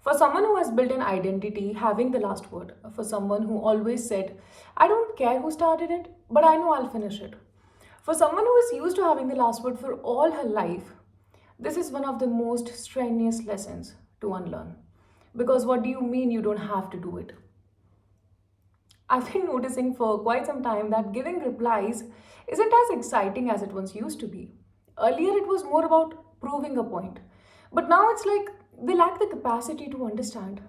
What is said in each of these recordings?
For someone who has built an identity, having the last word. For someone who always said, I don't care who started it, but I know I'll finish it. For someone who is used to having the last word for all her life, this is one of the most strenuous lessons to unlearn. Because what do you mean you don't have to do it? I've been noticing for quite some time that giving replies isn't as exciting as it once used to be. Earlier, it was more about proving a point. But now it's like they lack the capacity to understand.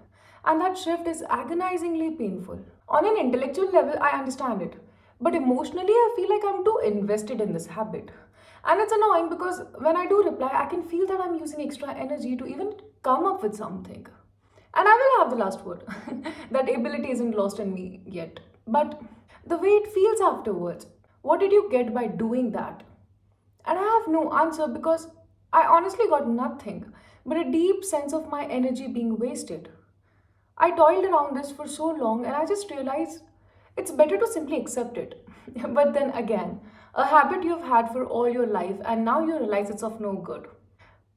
And that shift is agonizingly painful. On an intellectual level, I understand it. But emotionally, I feel like I'm too invested in this habit. And it's annoying because when I do reply, I can feel that I'm using extra energy to even come up with something. And I will have the last word. That ability isn't lost in me yet. But the way it feels afterwards, what did you get by doing that? And I have no answer because I honestly got nothing but a deep sense of my energy being wasted. I toiled around this for so long and I just realized it's better to simply accept it. But then again, a habit you've had for all your life and now you realize it's of no good.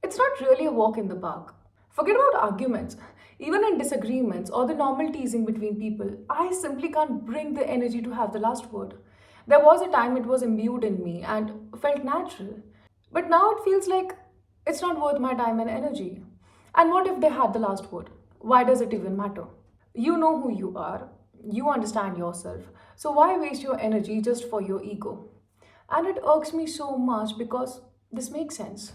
It's not really a walk in the park. Forget about arguments. Even in disagreements or the normal teasing between people, I simply can't bring the energy to have the last word. There was a time it was imbued in me and felt natural. But now it feels like it's not worth my time and energy. And what if they had the last word? Why does it even matter? You know who you are, you understand yourself. So why waste your energy just for your ego? And it irks me so much because this makes sense.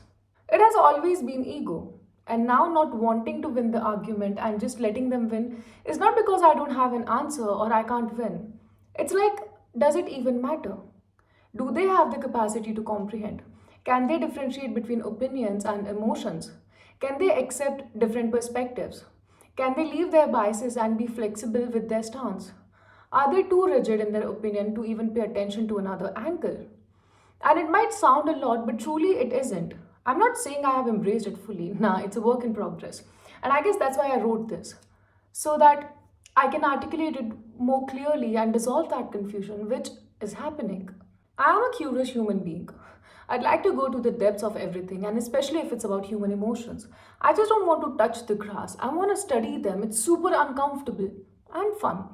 It has always been ego. And now, not wanting to win the argument and just letting them win is not because I don't have an answer or I can't win. It's like, does it even matter? Do they have the capacity to comprehend? Can they differentiate between opinions and emotions? Can they accept different perspectives? Can they leave their biases and be flexible with their stance? Are they too rigid in their opinion to even pay attention to another angle? And it might sound a lot, but truly it isn't. I'm not saying I have embraced it fully. Nah, it's a work in progress. And I guess that's why I wrote this. So that I can articulate it more clearly and dissolve that confusion which is happening. I am a curious human being. I'd like to go to the depths of everything, and especially if it's about human emotions. I just don't want to touch the grass. I want to study them. It's super uncomfortable and fun.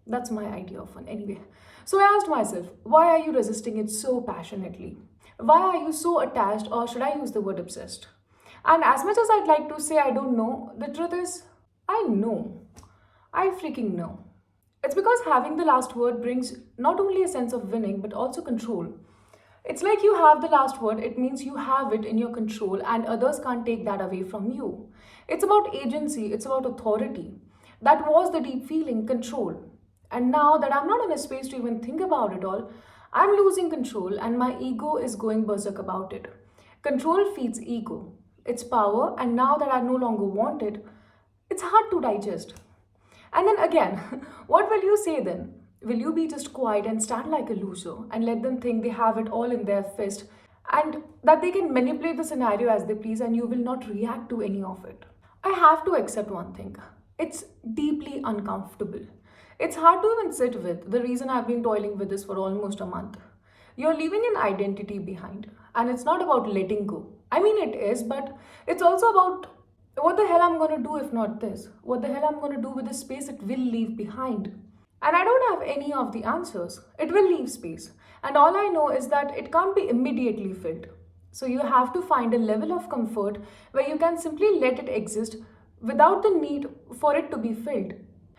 That's my idea of fun, anyway. So I asked myself, why are you resisting it so passionately? Why are you so attached, or should I use the word obsessed? And as much as I'd like to say I don't know, the truth is, I know. I freaking know. It's because having the last word brings not only a sense of winning, but also control. It's like you have the last word, it means you have it in your control, and others can't take that away from you. It's about agency, it's about authority. That was the deep feeling, control. And now that I'm not in a space to even think about it all, I'm losing control and my ego is going berserk about it. Control feeds ego. It's power, and now that I no longer want it, it's hard to digest. And then again, what will you say then? Will you be just quiet and stand like a loser and let them think they have it all in their fist and that they can manipulate the scenario as they please and you will not react to any of it? I have to accept one thing. It's deeply uncomfortable. It's hard to even sit with, the reason I've been toiling with this for almost a month. You're leaving an identity behind, and it's not about letting go. I mean, it is, but it's also about what the hell I'm gonna do if not this? What the hell I'm gonna do with the space it will leave behind? And I don't have any of the answers. It will leave space. And all I know is that it can't be immediately filled. So you have to find a level of comfort where you can simply let it exist without the need for it to be filled.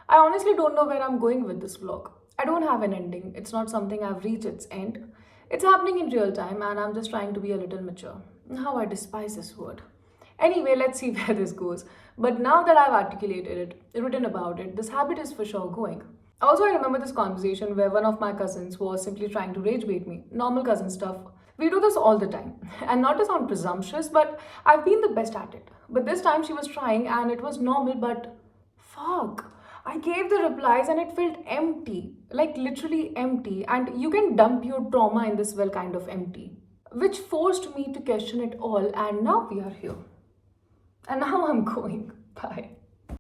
I honestly don't know where I'm going with this vlog. I don't have an ending. It's not something I've reached its end. It's happening in real time and I'm just trying to be a little mature. How I despise this word. Anyway, let's see where this goes. But now that I've articulated it, written about it, this habit is for sure going. Also, I remember this conversation where one of my cousins was simply trying to rage bait me. Normal cousin stuff. We do this all the time. And not to sound presumptuous, but I've been the best at it. But this time she was trying and it was normal, but fuck. I gave the replies and it felt empty. Like literally empty. And you can dump your trauma in this well kind of empty. Which forced me to question it all, and now we are here. And now I'm going. Bye.